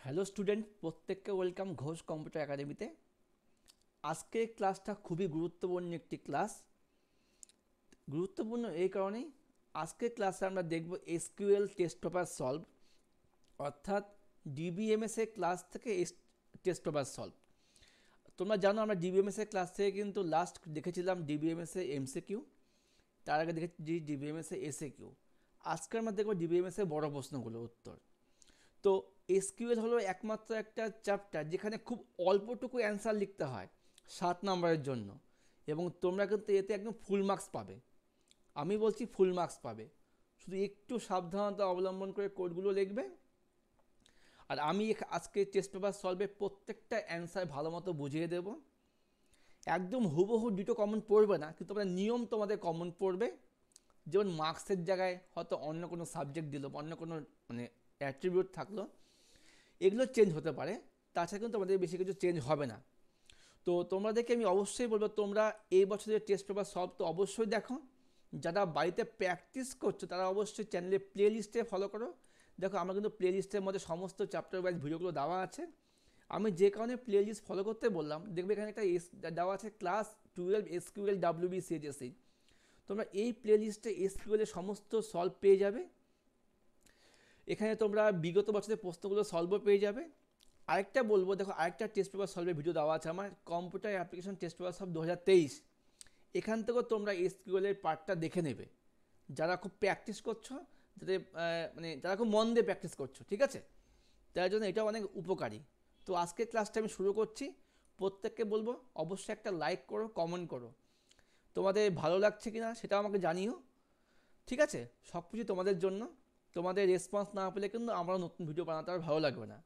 Hello student, প্রত্যেককে welcome Ghosh computer একাডেমিতে। আজকের ক্লাসটা খুবই গুরুত্বপূর্ণ একটি ক্লাস। গুরুত্বপূর্ণ এই কারণেই, আজকের ক্লাসে আমরা দেখব এসকিউএল টেস্ট পেপার সলভ, অর্থাৎ ডিবিএমএস এর ক্লাস থেকে টেস্ট পেপার সলভ। তোমরা জানো আমরা ডিবিএমএস এর ক্লাস থেকে কিন্তু লাস্ট দেখেছিলাম ডিবিএমএস এর এমসিকিউ, তার আগে দেখেছি ডিবিএমএস এর এসএকিউ। আজকে আমরা দেখব ডিবিএমএস এর বড় প্রশ্নগুলোর উত্তর। তো এসকিউএল হলো একমাত্র একটা চ্যাপ্টার যেখানে খুব অল্পটুকু অ্যান্সার লিখতে হয় 7 নম্বরের জন্য, এবং তোমরা কিন্তু এতে একদম ফুল মার্কস পাবে। আমি বলছি ফুল মার্কস পাবে, শুধু একটু সাবধানতা অবলম্বন করে কোডগুলো লিখবে। আর আমি আজকে টেস্ট পেপার সলভে প্রত্যেকটা অ্যান্সার ভালো মতো বুঝিয়ে দেব। একদম হুবহু দুটো কমন পড়বে না, কিন্তু তোমরা নিয়ম তোমাদের কমন পড়বে। যেমন মার্কসের জায়গায় হয়তো অন্য কোনো সাবজেক্ট দিল, অন্য কোনো মানে অ্যাট্রিবিউট থাকলো, এগুলো চেঞ্জ হতে পারে। তাছাড়া কিন্তু তোমাদের বেশি কিছু চেঞ্জ হবে না। তো তোমাদেরকে আমি অবশ্যই বলবো, তোমরা এই বছরের টেস্ট পেপার সলভ তো অবশ্যই দেখো। যারা বাড়িতে প্র্যাকটিস করছো তারা অবশ্যই চ্যানেলে প্লে লিস্টে ফলো করো। দেখো আমার কিন্তু প্লে লিস্টের মধ্যে সমস্ত চ্যাপ্টার ওয়াইজ ভিডিওগুলো দেওয়া আছে। আমি যে কারণে প্লে লিস্ট ফলো করতে বললাম, দেখবে এখানে একটা দেওয়া আছে ক্লাস 12 এসকিউএল ডাব্লিউবি সিএচএসসি। তোমরা এই প্লে লিস্টে এসকিউএল এর সমস্ত সলভ পেয়ে যাবে। এখানে তোমরা বিগত বছরের প্রশ্নগুলো সলভও পেয়ে যাবে। আরেকটা বলবো, দেখো আরেকটা টেস্ট পেপার সলভের ভিডিও দেওয়া আছে আমার, computer application test paper solve 2023। এখান থেকেও তোমরা এসকিউএলের পার্টটা দেখে নেবে, যারা খুব প্র্যাকটিস করছো, যাতে মানে যারা খুব মন দিয়ে প্র্যাকটিস করছো, ঠিক আছে? তার জন্য এটা অনেক উপকারী। তো আজকের ক্লাসটা আমি শুরু করছি। প্রত্যেককে বলবো অবশ্যই একটা লাইক করো, কমেন্ট করো, তোমাদের ভালো লাগছে কিনা সেটাও আমাকে জানিও, ঠিক আছে? সব কিছু তোমাদের জন্য। তোমাদের রেসপন্স না পেলে কিন্তু আমরা নতুন ভিডিও বানাতে আর ভালো লাগবে না,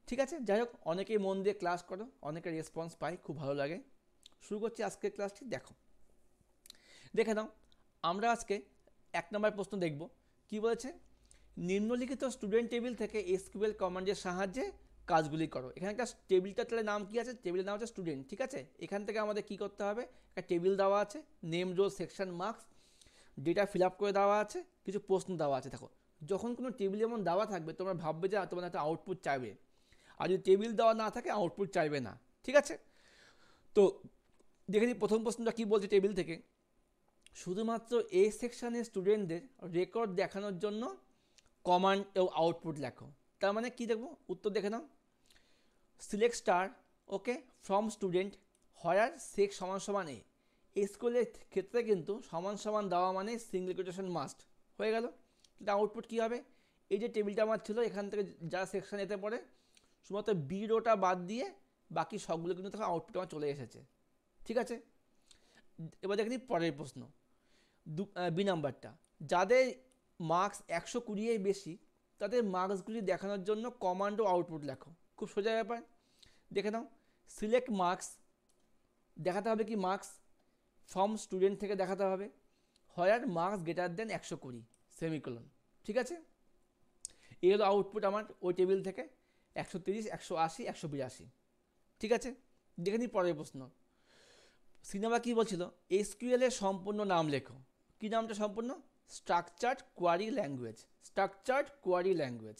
ঠিক আছে? যাই হোক, অনেকেই মন দিয়ে ক্লাস করো, অনেকের রেসপন্স পাই, খুব ভালো লাগে। শুরু করছি আজকের ক্লাসটি। দেখো, দেখে নাও, আমরা আজকে 1 নম্বর প্রশ্ন দেখব। কি বলেছে? নিম্নলিখিত স্টুডেন্ট টেবিল থেকে এসকিউএল কমান্ডের সাহায্যে কাজগুলি করো। এখানে একটা টেবিলটা তাহলে নাম কি আছে? টেবিলের নাম হচ্ছে স্টুডেন্ট, ঠিক আছে? এখান থেকে আমাদের কি করতে হবে? একটা টেবিল দেওয়া আছে, name, roll, section, marks, data fill up করে দেওয়া আছে, কিছু প্রশ্ন দেওয়া আছে। দেখো, যখন কোনো টেবিল যেমন দেওয়া থাকবে, তোমরা ভাববে যে তোমার একটা আউটপুট চাইবে, আর যদি টেবিল দেওয়া না থাকে আউটপুট চাইবে না, ঠিক আছে? তো দেখে নিই প্রথম প্রশ্নটা কী বলছে টেবিল থেকে। শুধুমাত্র এ সেকশানের স্টুডেন্টদের রেকর্ড দেখানোর জন্য কমান্ড ও আউটপুট লেখো। তার মানে কি দেখবো? উত্তর দেখে নাও। Select star, okay, from student where sex সমান সমান এ। স্কুলের ক্ষেত্রে কিন্তু সমান সমান দেওয়া মানে সিঙ্গল কোটেশন মাস্ট হয়ে গেল। কিন্তু আউটপুট কী হবে? এই যে টেবিলটা আমার ছিল, এখান থেকে যারা সেকশন এতে পড়ে, শুধুমাত্র বি রোটা বাদ দিয়ে বাকি সবগুলো কিন্তু তখন আউটপুট আমার চলে এসেছে, ঠিক আছে? এবার দেখে নিই পরের প্রশ্ন, বি নাম্বারটা। যাদের মার্কস 120 বেশি, তাদের মার্কসগুলি দেখানোর জন্য কমান্ড ও আউটপুট লেখো। খুব সোজা ব্যাপার, দেখে নাও। সিলেক্ট মার্কস, দেখাতে হবে কি মার্কস, ফ্রম স্টুডেন্ট থেকে দেখাতে হবে, হয়ার মার্কস গ্রেটার দেন 120 সেমিকোলন, ঠিক আছে? এই হলো আউটপুট আমার ওই টেবিল থেকে, 130, 180, 182, ঠিক আছে? দেখে নিই পরের প্রশ্ন। সিনেমা কি বলছিল? এসকিউএল এর সম্পূর্ণ নাম লেখো। কি নামটা সম্পূর্ণ? Structured query language, structured query language.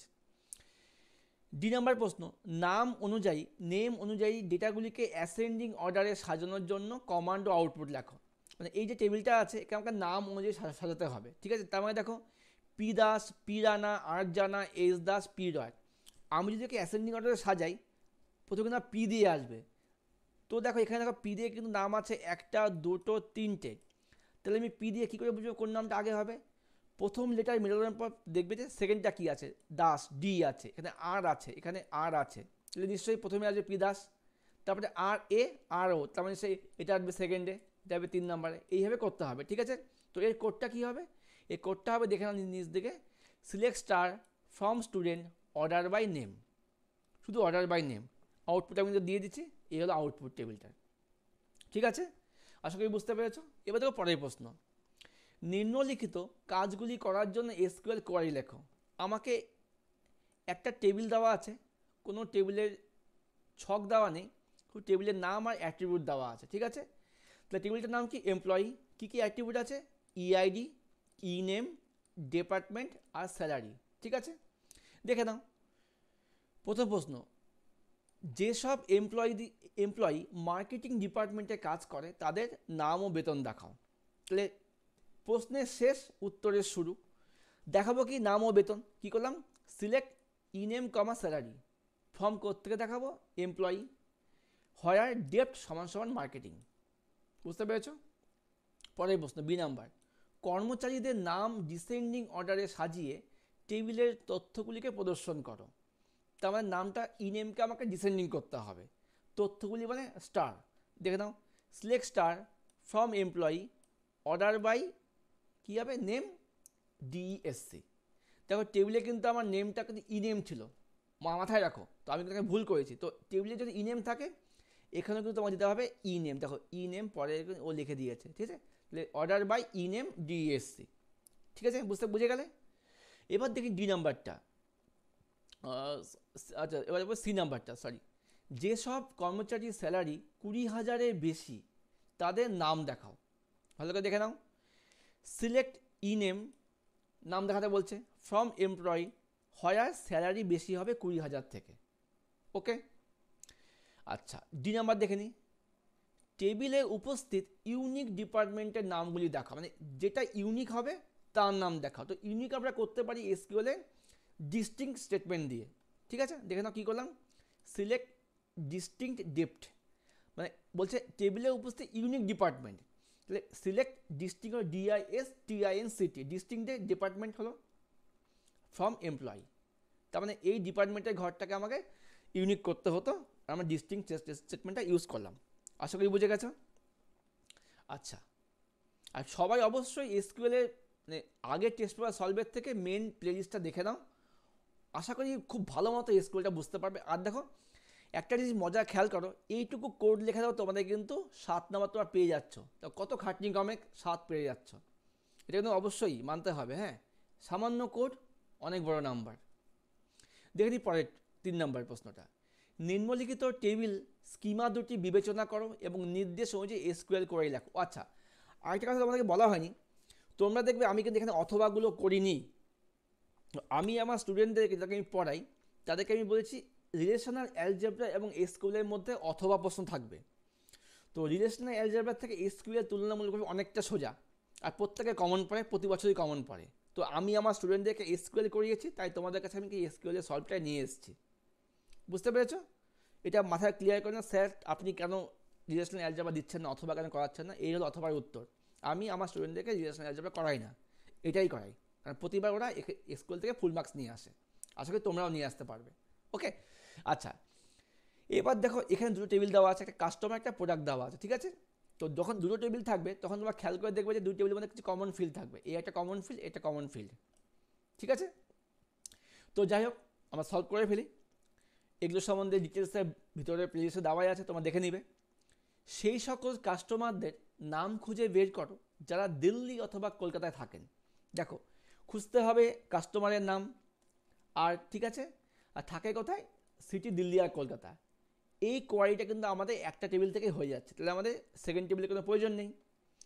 D number প্রশ্ন, নাম অনুযায়ী, নেম অনুযায়ী ডেটাগুলিকে অ্যাসেন্ডিং অর্ডারে সাজানোর জন্য কমান্ড ও আউটপুট লেখো। মানে এই যে টেবিলটা আছে, একে আমাকে নাম অনুযায়ী সাজাতে হবে, ঠিক আছে? তার মানে দেখো, পি দাস, পি রানা, আর জানা, এস দাস, পি রয়। আমি যদি ওকে অ্যাসেন্ডিং অর্ডারে সাজাই, প্রথমে না পি দিয়ে আসবে। তো দেখো এখানে দেখো পি দিয়ে কিন্তু নাম আছে একটা, দুটো, তিনটে। তাহলে আমি পি দিয়ে কী করে বুঝবো কোন নামটা আগে হবে? প্রথম লেটার মেলানোর পর দেখবে যে সেকেন্ডটা কী আছে, দাস, ডি আছে, এখানে আর আছে, এখানে আর আছে, তাহলে নিশ্চয়ই প্রথমে আসবে পি দাস। তারপরে আর এ, আর ও, তার মানে সেই এটা আসবে সেকেন্ডে, এটা হবে 3 নম্বরে। এইভাবে করতে হবে, ঠিক আছে? তো এর কোডটা কী হবে? এই কোডটা হবে, দেখে নাও নিজ দিকে, select star from student order by name, শুধু অর্ডার বাই নেম। আউটপুট আমি দিয়ে দিচ্ছি, এই হলো আউটপুট টেবিলটা, ঠিক আছে? আশা করি বুঝতে পেরেছো। এবার দেখো পরের প্রশ্ন, নিম্নলিখিত কাজগুলি করার জন্য এসকিউএল কোয়ারি লেখো। আমাকে একটা টেবিল দেওয়া আছে, কোনো টেবিলের ছক দেওয়া নেই, শুধু টেবিলের নাম আর অ্যাট্রিবিউট দেওয়া আছে, ঠিক আছে? তাহলে টেবিলটার নাম কি? এমপ্লয়ি। কী কী অ্যাট্রিবিউট আছে? ইআইডি, ই নেম, ডিপার্টমেন্ট আর স্যালারি, ঠিক আছে? দেখে নাও, প্রথম প্রশ্ন, যেসব এমপ্লয়ি মার্কেটিং ডিপার্টমেন্টে কাজ করে তাদের নাম ও বেতন দেখাও। তাহলে প্রশ্নের শেষ উত্তরের শুরু। দেখাবো কি নাম ও বেতন, কি করলাম, সিলেক্ট ইনেম কমা স্যালারি, ফর্ম থেকে দেখাবো এমপ্লয়ি, হায়ার ডেপ্ট সমান সমান মার্কেটিং। বুঝতে পেরেছ? পরের প্রশ্ন বি নাম্বার, কর্মচারীদের নাম ডিসেন্ডিং অর্ডারে সাজিয়ে টেবিলের তথ্যগুলিকে প্রদর্শন করো। তার মানে নামটা ইনেমকে আমাকে ডিসেন্ডিং করতে হবে, তথ্যগুলি মানে স্টার। দেখে নাও, select star from employee, order by কী হবে, নেম ডিএসসি। দেখো টেবিলে কিন্তু আমার নেমটা কিন্তু ইনেম ছিল, মাথায় রাখো, তো আমি তাকে ভুল করেছি। তো টেবিলে যদি ইনেম থাকে এখানেও কিন্তু তোমার দিতে হবে ইনেম। দেখো ইনেম পরে ও লিখে দিয়েছে, ঠিক আছে, অর্ডার বাই ইনেম ডিএসসি। ঠিক আছে, বুঝে গেলে? এবার দেখি ডি নাম্বারটা, আচ্ছা এবার সি নাম্বারটা, সরি, যেসব কর্মচারীর স্যালারি 20,000-এর বেশি তাদের নাম দেখাও। ভালো করে দেখে নাও, সিলেক্ট ইনেম, নাম দেখাতে বলছে, ফ্রম এমপ্লয়ি, হায়ার স্যালারি বেশি হবে 20,000 থেকে। ওকে, আচ্ছা ডি নাম্বার দেখে নিই, টেবিলে উপস্থিত ইউনিক ডিপার্টমেন্টের নামগুলি দেখা, মানে যেটা ইউনিক হবে তার নাম দেখা। তো ইউনিক আমরা করতে পারি এসকিউএলে ডিস্টিংক্ট স্টেটমেন্ট দিয়ে। ঠিক আছে, দেখে নাও কী করলাম, সিলেক্ট ডিস্টিংক্ট ডেপ্ট, মানে বলছে টেবিলে উপস্থিত ইউনিক ডিপার্টমেন্ট, তাহলে select distinct DISTINCT, distinct department হলো ফ্রম এমপ্লয়ি। তার মানে এই ডিপার্টমেন্টের ঘরটাকে আমাকে ইউনিক করতে হতো, আমরা ডিস্টিংক্ট স্টেটমেন্টটা ইউজ করলাম। আশা করি বুঝে গেছো? আচ্ছা, আর সবাই অবশ্যই এসকিউএলের মানে আগের টেস্ট পেপার সলভের থেকে মেন প্লেলিস্টটা দেখে নাও, আশা করি খুব ভালো মতো এসকিউএলটা বুঝতে পারবে। আর দেখো একটা জিনিস মজা খেয়াল করো, এইটুকু কোড লেখা দাও তোমাদের কিন্তু 7 নাম্বার তোমরা পেয়ে যাচ্ছ। তো কত খাটনি কমে 7 পেয়ে যাচ্ছ, এটা কিন্তু অবশ্যই মানতে হবে। হ্যাঁ, সামান্য কোড, অনেক বড় নাম্বার। দেখে নিই পরের 3 নাম্বার প্রশ্নটা, নিম্নলিখিত টেবিল স্কিমা দুটি বিবেচনা করো এবং নির্দেশ অনুযায়ী এসকিউএল করে লেখো। আচ্ছা, আরেকটা কথা তোমাদেরকে বলা হয়নি, তোমরা দেখবে আমি কিন্তু এখানে অথবাগুলো করিনি। আমি আমার স্টুডেন্টদেরকে যাকে আমি পড়াই তাদেরকে আমি বলেছি রিলেশনাল অ্যালজেব্রা এবং এসকিউএলের মধ্যে অথবা প্রশ্ন থাকবে। তো রিলেশনাল অ্যালজেব্রা থেকে এসকিউএল তুলনামূলকভাবে অনেকটা সোজা, আর প্রত্যেকে কমন পড়ে, প্রতি বছরই কমন পড়ে। তো আমি আমার স্টুডেন্টদেরকে এসকিউএল করিয়েছি, তাই তোমাদের কাছে আমি কি এসকিউএলের সলভটা নিয়ে এসেছি। বুঝতে পেরেছো? এটা মাথায় ক্লিয়ার করে না, স্যার আপনি কেন রিলেশনাল অ্যালজেব্রা দিচ্ছেন না, অথবা কেন করাচ্ছেন না, এই হলো অথবার উত্তর। আমি আমার স্টুডেন্টদেরকে রিলেশনাল অ্যালজেব্রা করাই না, এটাই করাই, কারণ প্রতিবার ওরা স্কুল থেকে ফুল মার্কস নিয়ে আসে। আশা করি তোমরাও নিয়ে আসতে পারবে। ওকে, আচ্ছা এবার দেখো এখানে দুটো টেবিল দেওয়া আছে, একটা কাস্টমার একটা প্রোডাক্ট দেওয়া আছে। ঠিক আছে, তো যখন দুটো টেবিল থাকবে তখন তোমরা খেয়াল করে দেখবে যে দুটো টেবিলের মধ্যে কিছু কমন ফিল্ড থাকবে, এই একটা কমন ফিল্ড, এটা কমন ফিল্ড। ঠিক আছে, তো যাই হোক আমরা সলভ করে ফেলি। এগুলো সম্বন্ধে ডিটেলসের ভিতরে প্লেলিস্টে দেওয়াই আছে, তোমরা দেখে নিবে। সেই সকল কাস্টমারদের নাম খুঁজে বের করো যারা দিল্লি অথবা কলকাতায় থাকেন। দেখো খুঁজতে হবে কাস্টমারের নাম, আর ঠিক আছে, আর থাকে কোথায়, সিটি দিল্লি আর কলকাতা। এই কোয়ারিটা কিন্তু আমাদের একটা টেবিল থেকে হয়ে যাচ্ছে, তাহলে আমাদের সেকেন্ড টেবিলের কোনো প্রয়োজন নেই।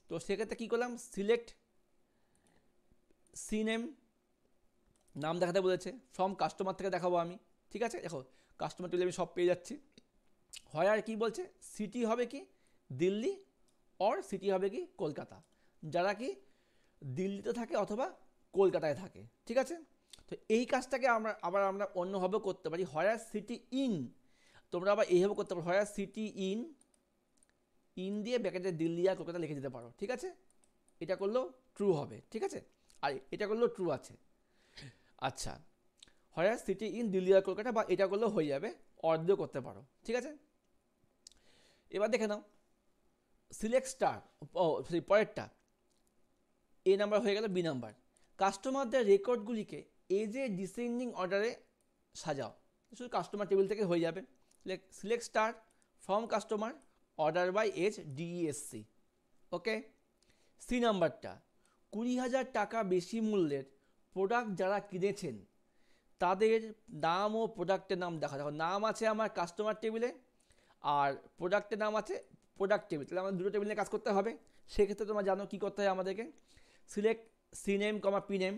তো সেক্ষেত্রে কী করলাম, সিলেক্ট সি নেম, নাম দেখাতে বলেছে, ফ্রম কাস্টমার থেকে দেখাবো আমি। ঠিক আছে, দেখো কাস্টমার টেবিলে আমি সব পেয়ে যাচ্ছি। হয় আর কি বলছে, সিটি হবে কি দিল্লি, অর সিটি হবে কি কলকাতা, যারা কি দিল্লিতে থাকে অথবা কলকাতায় থাকে। ঠিক আছে, তো এই কাজটাকে আমরা অন্যভাবেও করতে পারি, হয় আর সিটি ইন, তোমরা আবার এইভাবে করতে পারো, হয় আর সিটি ইন দিয়ে ব্যাকেটে দিল্লি আর কলকাতা লিখে দিতে পারো। ঠিক আছে, এটা করলেও ট্রু হবে। ঠিক আছে, আর এটা করলেও ট্রু আছে। আচ্ছা, হয় আর সিটি ইন দিল্লি আর কলকাতা, বা এটা করলেও হয়ে যাবে, অর দিয়েও করতে পারো। ঠিক আছে, এবার দেখে নাও সিলেক্ট স্টার, ও সরি পরেরটা এ নাম্বার হয়ে গেল। বি নাম্বার, কাস্টমারদের রেকর্ডগুলিকে এজে ডিসেন্ডিং অর্ডারে সাজাও। শুধু কাস্টমার টেবিল থেকে হয়ে যাবে, select star from customer, order by age DESC। Okay, C নাম্বারটা, 20,000 টাকা বেশি মূল্যের প্রোডাক্ট যারা কিনেছেন তাদের নাম ও প্রোডাক্টের নাম দেখা। দেখো নাম আছে আমার কাস্টমার টেবিলে, আর প্রোডাক্টের নাম আছে প্রোডাক্ট টেবিল, তাহলে আমাদের দুটো টেবিল নিয়ে কাজ করতে হবে। সেক্ষেত্রে তোমরা জানো কী করতে হয় আমাদেরকে, select C name comma P name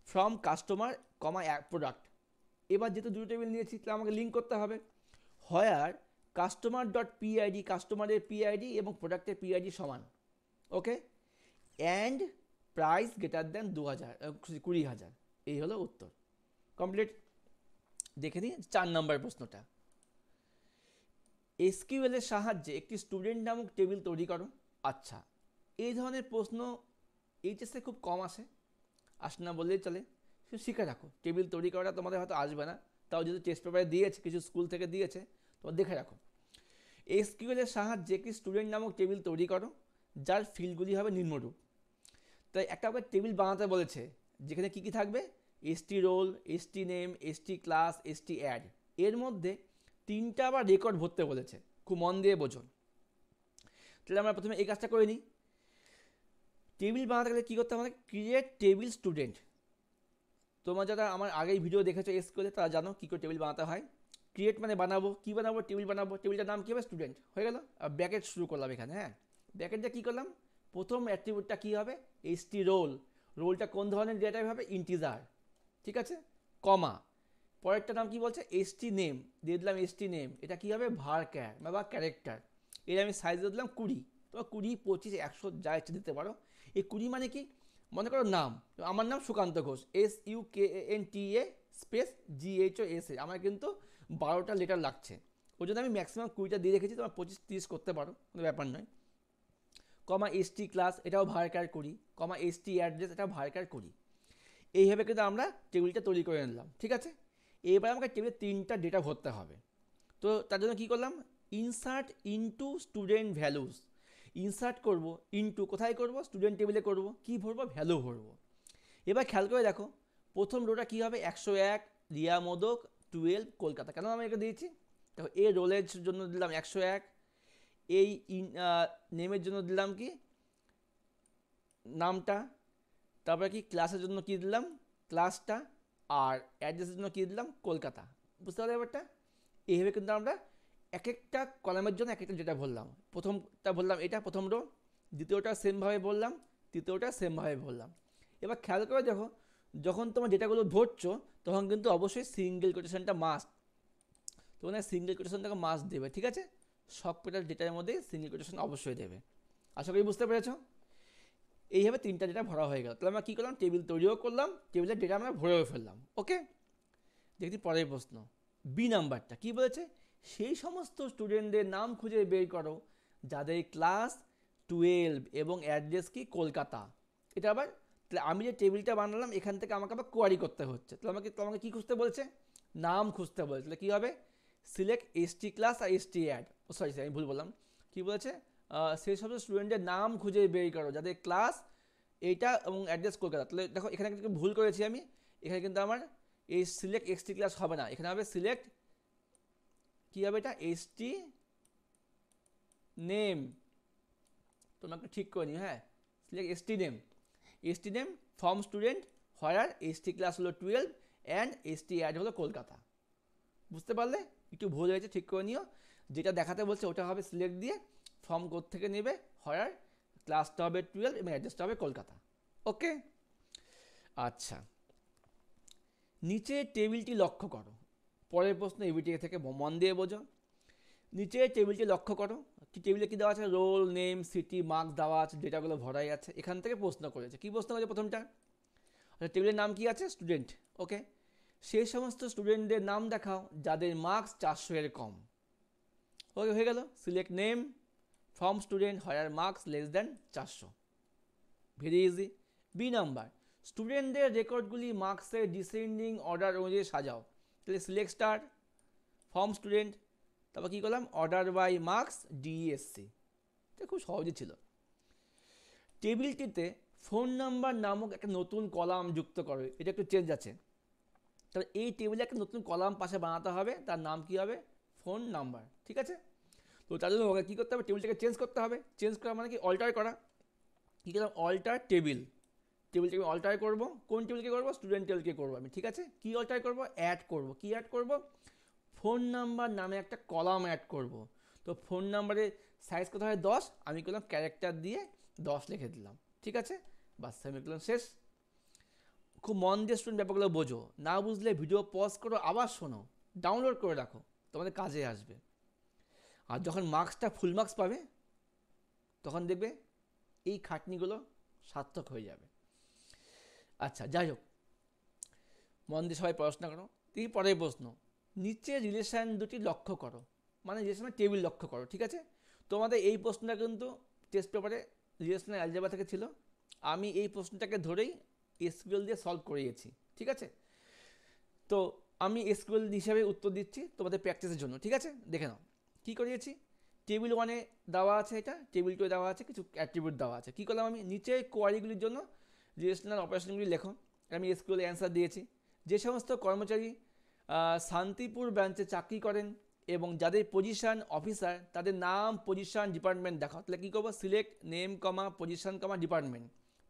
from customer comma product, এবার যেহেতু দুটো টেবিল নিয়েছি তাহলে আমাকে লিঙ্ক করতে হবে। হোয়ার কাস্টমার ডট পিআইডি, কাস্টমারের পিআইডি এবং প্রোডাক্টের পিআইডি সমান, ওকে, অ্যান্ড প্রাইস গ্রেটার দেন 20,000 এই হলো উত্তর। কমপ্লিট। দেখে নিই 4 নম্বর প্রশ্নটা। এসকিউএল এর সাহায্যে একটি স্টুডেন্ট নামক টেবিল তৈরি করো। আচ্ছা, এই ধরনের প্রশ্ন এইচএসে খুব কম আসে না বললেই চলে। শুধু শিখে রাখো, টেবিল তৈরি করাটা তোমাদের হয়তো আসবে না, তাও যেহেতু টেস্ট পেপারে দিয়েছে, কিছু স্কুল থেকে দিয়েছে, তোমরা দেখে রাখো। এসকিউএল এর সাহায্যে একটি স্টুডেন্ট নামক টেবিল তৈরি করো যার ফিল্ডগুলি হবে নিম্নরূপ। তাই একটা আবার টেবিল বানাতে বলেছে, যেখানে কী কী থাকবে, ST roll, ST name, ST class, ST add, এর মধ্যে 3টা আবার রেকর্ড ভরতে বলেছে, খুব মন দিয়ে বোঝো। তাহলে আমরা প্রথমে এই কাজটা করে নিই। টেবিল বানাতে গেলে কী করতে হবে, ক্রিয়েট টেবিল স্টুডেন্ট। তোমরা যারা আমার আগেই ভিডিও দেখেছো এসকিউএল তারা জানো কী করে টেবিল বানাতে হয়। ক্রিয়েট মানে বানাবো, কী বানাবো, টেবিল বানাবো, টেবিলটার নাম কী হবে, স্টুডেন্ট, হয়ে গেল। আর ব্র্যাকেট শুরু করলাম এখানে, হ্যাঁ, ব্র্যাকেটটা কী করলাম, প্রথম অ্যাট্রিবিউটটা কী হবে, এসটি রোল, রোলটা কোন ধরনের ডেটা টাইপ হবে, ইন্টিজার, ঠিক আছে, কমা, পরেরটা নাম কি বলছে, এসটি নেম, দিয়ে দিলাম এসটি নেম, এটা কী হবে, ভার্ক্যার বা ক্যারেক্টার, এর আমি সাইজ দিয়ে দিলাম 20, তোমরা 20, 25, 100 যা ইচ্ছে দিতে পারো। এই 20 মানে কি, মনে করো নাম, আমার নাম Sukanta Ghosh, SUKANTA space GHOSA, আমার কিন্তু 12টা লেটার লাগছে, ওই জন্য আমি ম্যাক্সিমাম 20টা দিয়ে রেখেছি, তোমার 25-30 করতে পারো, কোনো ব্যাপার নয়। কমা এসটি ক্লাস, এটাও ভার্ক্যার করি, কমা এসটি অ্যাড্রেস, এটাও ভার্ক্যার করি। এইভাবে কিন্তু আমরা টেবিলটা তৈরি করে নিলাম, ঠিক আছে। এবার আমাকে টেবিলে 3টা ডেটা ভরতে হবে। তো তার জন্য কী করলাম, insert into student values, insert করব, ইনটু কোথায় করব, স্টুডেন্ট টেবিলে করব, কী ভরবো, ভ্যালু ভরবো। এবার খেয়াল করে দেখো, প্রথম রোটা কী হবে, 101 রিয়া মোদক 12 কলকাতা, কেন আমি এটা দিয়েছি, দেখো এ রোলের জন্য দিলাম 101, এই নেমের জন্য দিলাম কি নামটা, তারপরে কি ক্লাসের জন্য কী দিলাম ক্লাসটা, আর অ্যাড্রেসের জন্য কী দিলাম কলকাতা। বুঝতে পারলে ব্যাপারটা। এইভাবে কিন্তু আমরা এক একটা কলামের জন্য এক একটা যেটা বললাম, প্রথমটা বললাম এটা প্রথম রো, দ্বিতীয়টা সেমভাবে বললাম, তৃতীয়টা সেমভাবে বললাম। এবার খেয়াল করে দেখো, যখন তোমার ডেটাগুলো ভরছো তখন কিন্তু অবশ্যই সিঙ্গেল কোটেশনটা মাস্ট, তোমার সিঙ্গেল কোটেশনটাকে মাস্ট দেবে, ঠিক আছে, সব কটা ডেটার মধ্যে সিঙ্গেল কোটেশন অবশ্যই দেবে। আশা করি বুঝতে পেরেছো। এইভাবে 3টা ডেটা ভরা হয়ে গেল। তাহলে আমরা কী করলাম, টেবিল তৈরিও করলাম, টেবিলের ডেটা আমরা ভরেও ফেললাম, ওকে। দেখি পরের প্রশ্ন, বি নাম্বারটা কী বলেছে, সেই সমস্ত স্টুডেন্টদের নাম খুঁজে বের করো যাদের ক্লাস 12 এবং অ্যাড্রেস কি কলকাতা। এটা আবার, তাহলে আমি যে টেবিলটা বানালাম এখান থেকে আমাকে আবার কোয়ারি করতে হচ্ছে, তাহলে আমাকে কী খুঁজতে বলছে, নাম খুঁজতে বলছে। তাহলে কী হবে, সিলেক্ট এসটি ক্লাস আর এসটি অ্যাড, সরি আমি ভুল বললাম, কী বলেছে, সেই সমস্ত স্টুডেন্টের নাম খুঁজে বের করো যাদের ক্লাস এইটা এবং অ্যাড্রেস কলকাতা। তাহলে দেখো এখানে কিন্তু ভুল করেছি আমি, এখানে কিন্তু আমার এই সিলেক্ট এসটি ক্লাস হবে না, এখানে হবে সিলেক্ট কী হবে, এটা এসটি নেম, তোমরা একটু ঠিক করে নিও, হ্যাঁ, select ST name form student, where ST class হলো 12 অ্যান্ড এসটি অ্যাড হলো কলকাতা। বুঝতে পারলে, একটু ভুল হয়েছে, ঠিক করে নিও, যেটা দেখাতে বলছে ওটা হবে সিলেক্ট দিয়ে ফর্ম কোড থেকে নেবে, হোয়ার ক্লাসটা হবে 12 এবং অ্যাড্রেসটা হবে কলকাতা, ওকে। আচ্ছা, নিচে টেবিলটি লক্ষ্য করো, পরের প্রশ্ন এবিটি থেকে মন দিয়ে বোঝো। নিচে টেবিলটি লক্ষ্য করো, কি টেবিলে কী দেওয়া আছে, রোল নেম সিটি মার্কস দেওয়া আছে, ডেটাগুলো ভরাই আছে, এখান থেকে প্রশ্ন করেছে। কী প্রশ্ন করেছে প্রথমটা, আচ্ছা টেবিলের নাম কি আছে, স্টুডেন্ট, ওকে, সেই সমস্ত স্টুডেন্টদের নাম দেখাও যাদের মার্কস 400 এর কম, ওকে, হয়ে গেল, select name form student where marks less than 400, very easy. B number, স্টুডেন্টদের রেকর্ডগুলি মার্কসের ডিসেন্ডিং অর্ডার অনুযায়ী সাজাও। তাহলে সিলেক্ট স্টার ফর্ম স্টুডেন্ট, তারপর কী করলাম, অর্ডার বাই মার্কস ডিএসসি, এটা খুব সহজই ছিল। টেবিলটিতে ফোন নাম্বার নামক একটা নতুন কলাম যুক্ত করো, এটা একটু চেঞ্জ আছে, তবে এই টেবিলে একটা নতুন কলাম পাশে বানাতে হবে, তার নাম কী হবে, ফোন নাম্বার, ঠিক আছে। তো তার জন্য ওকে কী করতে হবে, টেবিলটাকে চেঞ্জ করতে হবে, চেঞ্জ করা মানে কি, অল্টার করা, কী করলাম, অল্টার টেবিলটাকে অল্টার করবো, কোন টেবিলকে করবো, স্টুডেন্ট টেবিলকে করবো আমি, ঠিক আছে। কী অল্টার করবো, অ্যাড করবো, কী অ্যাড করবো, ফোন নাম্বার নামে একটা কলাম অ্যাড করব। তো ফোন নাম্বারের সাইজ কত হয় 10, আমি করলাম ক্যারেক্টার দিয়ে 10 লিখে দিলাম, ঠিক আছে, বাস সেমিকোলন শেষ। খুব মন দিয়ে স্টুডেন্ট ব্যাপারগুলো বোঝো, না বুঝলে ভিডিও পজ করো, আবার শোনো, ডাউনলোড করে রাখো, তোমাদের কাজে আসবে। আর যখন মার্কসটা ফুল মার্কস পাবে তখন দেখবে এই খাটনিগুলো সার্থক হয়ে যাবে। আচ্ছা যাই হোক, মন দিয়ে সবাই পড়াশোনা করো। এই পরের প্রশ্ন, নিচে রিলেশন দুটি লক্ষ্য করো, মানে রিলেশনের টেবিল লক্ষ্য করো। ঠিক আছে, তোমাদের এই প্রশ্নটা কিন্তু টেস্ট পেপারে রিলেশনের অ্যালজেব্রা থেকে ছিল, আমি এই প্রশ্নটাকে ধরেই এসকিউএল দিয়ে সলভ করিয়েছি। ঠিক আছে, তো আমি এসকিউএল হিসাবে উত্তর দিচ্ছি তোমাদের প্র্যাকটিসের জন্য। ঠিক আছে, দেখে নাও কী করিয়েছি। টেবিল 1-এ দেওয়া আছে এটা, টেবিল 2-এ দেওয়া আছে কিছু অ্যাট্রিবিউট দেওয়া আছে। কী করলাম আমি, নিচে কোয়ারিগুলির জন্য রিলেশনাল অপারেশনগুলি লেখো, আমি এসকিউএল অ্যান্সার দিয়েছি। যে সমস্ত কর্মচারী শান্তিপুর ব্রাঞ্চে চাকরি করেন এবং যাদের পজিশন অফিসার, তাদের নাম, পজিশন, ডিপার্টমেন্ট দেখাও। তাহলে কী করবো, সিলেক্ট নেম কমা পজিশন কমা ডিপার্টমেন্ট।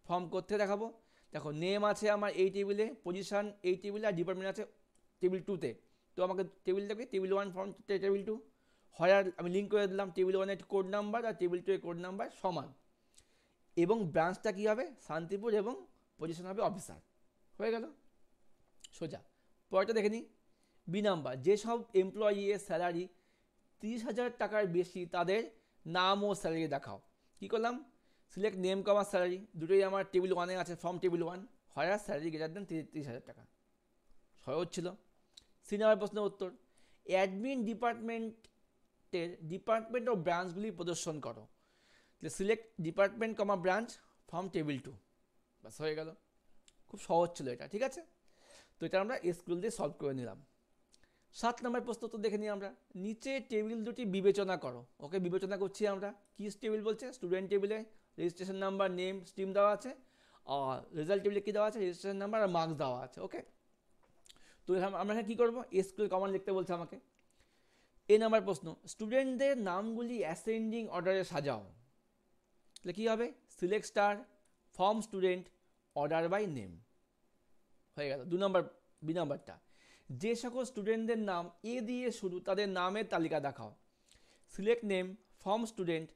ফর্ম করতে দেখাবো, দেখো নেম আছে আমার এই টেবিলে, পজিশন এই টেবিলে, আর ডিপার্টমেন্ট আছে টেবিল 2-তে। তো আমাকে টেবিল দেখবে টেবিল 1 ফর্ম টেবিল 2, হয় আর আমি লিঙ্ক করে দিলাম টেবিল 1-এর কোড নাম্বার আর টেবিল 2-এর কোড নাম্বার সমান, এবং ব্রাঞ্চটা কী হবে শান্তিপুর এবং পজিশন হবে অফিসার। হয়ে গেল সোজা। পরেরটা দেখে নিই, বি নাম্বার, যেসব এমপ্লয়ির স্যালারি 30,000 টাকার বেশি তাদের নাম ও স্যালারি দেখাও। কী করলাম, সিলেক্ট নেম কমা স্যালারি, দুটোই আমার টেবিল 1-এ আছে, ফর্ম টেবিল 1, হয় আর স্যালারি গ্রেটার দেন 30,000 টাকা। সহজ ছিল। সি নাম্বার প্রশ্নের উত্তর, অ্যাডমিন ডিপার্টমেন্টের ডিপার্টমেন্ট ও ব্রাঞ্চগুলি প্রদর্শন করো। সিলেক্ট ডিপার্টমেন্ট কমা ব্রাঞ্চ, ফর্ম টেবিল 2, বাস হয়ে গেল। খুব সহজ ছিল এটা। ঠিক আছে, তো এটা আমরা স্কুল দিয়ে সলভ করে নিলাম। 7 নম্বর প্রশ্ন তো দেখে নিই আমরা, নিচে টেবিল দুটি বিবেচনা করো। ওকে, বিবেচনা করছি আমরা। কি টেবিল বলছে, স্টুডেন্ট টেবিলে রেজিস্ট্রেশন নাম্বার, নেম, স্ট্রিম দেওয়া আছে, আর রেজাল্ট টেবিলে কী দেওয়া আছে, রেজিস্ট্রেশন নাম্বার আর মার্কস দেওয়া আছে। ওকে, তো আমরা এখানে কী করবো, এসকিউএল কমান্ড লিখতে বলছে আমাকে। এ নাম্বার প্রশ্ন, স্টুডেন্টদের নামগুলি অ্যাসেন্ডিং অর্ডারে সাজাও। তাহলে কী হবে, select star, from student, order by name. হয়ে গেল। বি নাম্বারটা, যে সকল স্টুডেন্টদের নাম এ দিয়ে শুরু তাদের নামের তালিকা দেখাও। Select name, form student,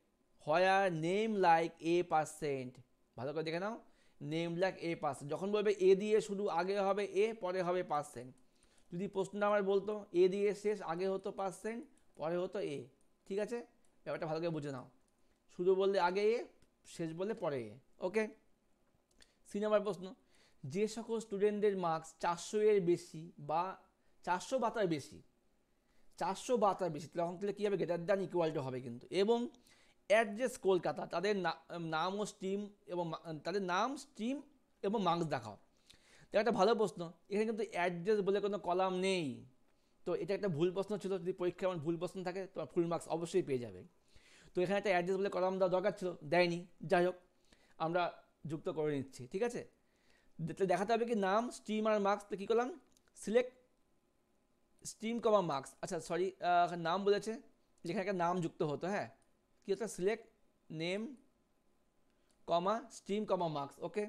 where name like A%। ভালো করে দেখে নাও, নেম লাইক A%। যখন বলবে এ দিয়ে শুরু, আগে হবে এ, পরে হবে %। যদি প্রশ্নটা আমার বলতো এ দিয়ে শেষ, আগে হতো %, পরে হতো এ। ঠিক আছে, ব্যাপারটা ভালো করে বুঝে নাও, শুরু বললে আগে এ, শেষ বললে পরে এ। ওকে, সি নাম্বার প্রশ্ন, যে সকল স্টুডেন্টদের মার্কস 400 এর বেশি বা 400 বা তার বেশি, 400 বা তার বেশি, তাহলে কী হবে, গ্রেটার দ্যান ইকুয়াল টু হবে কিন্তু, এবং অ্যাড্রেস কলকাতা, তাদের নাম ও স্ট্রিম এবং তাদের নাম, স্ট্রিম এবং মার্কস দেখাও। তো একটা ভালো প্রশ্ন, এখানে কিন্তু অ্যাড্রেস বলে কোনো কলাম নেই, তো এটা একটা ভুল প্রশ্ন ছিল। যদি পরীক্ষায় আমার ভুল প্রশ্ন থাকে তোমার ফুল মার্কস অবশ্যই পেয়ে যাবে। তো এখানে একটা অ্যাড্রেস বলে কলাম দেওয়া দরকার ছিল, দেয়নি। যাই হোক, আমরা যুক্ত করে নিচ্ছি। ঠিক আছে, দেখাতে হবে কি নাম, স্ট্রিম আর মার্কস। তো কী করলাম, সিলেক্ট স্ট্রিম কমা মার্কস। আচ্ছা সরি, নাম বলেছে, যেখানে একটা নাম যুক্ত হতো। হ্যাঁ, কী হতো, সিলেক্ট নেম কমা স্ট্রিম কমা মার্কস। ওকে,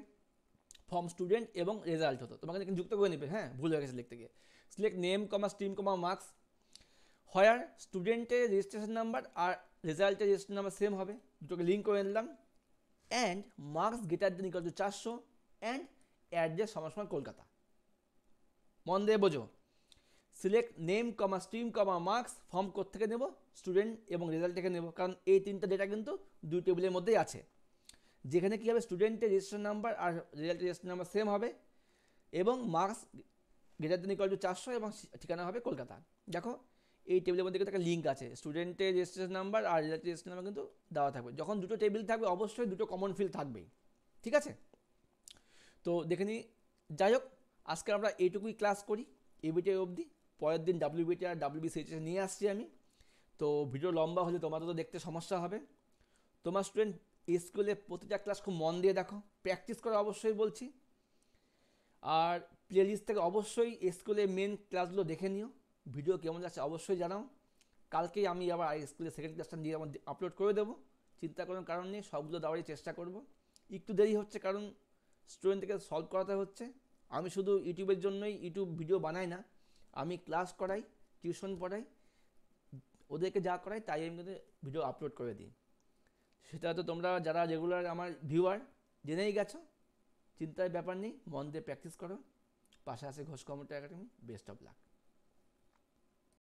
ফর্ম স্টুডেন্ট এবং রেজাল্ট হতো, তোমাকে কিন্তু যুক্ত করে নেবে। হ্যাঁ, ভুল হয়ে গেছে লিখতে গিয়ে। সিলেক্ট নেম কমা স্ট্রিম কমা মার্কস, হোয়ার স্টুডেন্টের রেজিস্ট্রেশন নাম্বার আর রেজাল্টের রেজিস্ট্রেশন নাম্বার সেম হবে, দুটোকে লিঙ্ক করে নিলাম। And marks greater than equal to 400, and address সমান কলকাতা। মন দিয়ে বোঝো, সিলেক্ট নেম কমা স্ট্রিম কমা মার্কস, ফর্ম কোড থেকে নেব, স্টুডেন্ট এবং রেজাল্ট থেকে নেব, কারণ এই তিনটা ডেটা কিন্তু দুই টেবিলের মধ্যেই আছে। যেখানে কী হবে, স্টুডেন্টের রেজিস্ট্রেশন নাম্বার আর রেজাল্টের রেজিস্ট্রেশন নাম্বার সেম হবে, এবং marks greater than equal to 400 এবং ঠিকানা হবে কলকাতা। দেখো এই টেবিলের মধ্যে কিন্তু একটা লিঙ্ক আছে, স্টুডেন্টের রেজিস্ট্রেশন নাম্বার আর রেজাল্টের রেজিস্ট্রেশন নাম্বার কিন্তু দেওয়া থাকবে। যখন দুটো টেবিল থাকবে অবশ্যই দুটো কমন ফিল্ড থাকবেই। ঠিক আছে, তো দেখে নিই। যাই হোক, আজকে আমরা এইটুকুই ক্লাস করি, এবিটি অবধি। পরের দিন WBT আর WBCHS নিয়ে আসছি আমি। তো ভিডিও লম্বা হলে তোমাদের তো দেখতে সমস্যা হবে। তোমার স্টুডেন্ট স্কুলে প্রতিটা ক্লাস খুব মন দিয়ে দেখো, প্র্যাকটিস করো অবশ্যই বলছি। আর প্লেলিস্ট থেকে অবশ্যই স্কুলের মেন ক্লাসগুলো দেখে নিও, ভিডিও কেমন যাচ্ছে অবশ্যই জানাও। কালকেই আমি আবার স্কুলের সেকেন্ড ক্লাসটা নিয়ে আমার আপলোড করে দেবো, চিন্তা করার কারণ নেই, সবগুলো দেওয়ারই চেষ্টা করব। একটু দেরি হচ্ছে কারণ স্টুডেন্টকে সলভ করাতে হচ্ছে। আমি শুধু ইউটিউবের জন্যই ইউটিউব ভিডিও বানাই না, আমি ক্লাস করাই, টিউশন পড়াই, ওদেরকে যা করাই তাই আমি কিন্তু ভিডিও আপলোড করে দিই। সেটা তো তোমরা যারা রেগুলার আমার ভিউয়ার জেনেই গেছো। চিন্তার ব্যাপার নেই, মন দিয়ে প্র্যাকটিস করো। পাশে আছে Ghosh computer academy. Best of luck.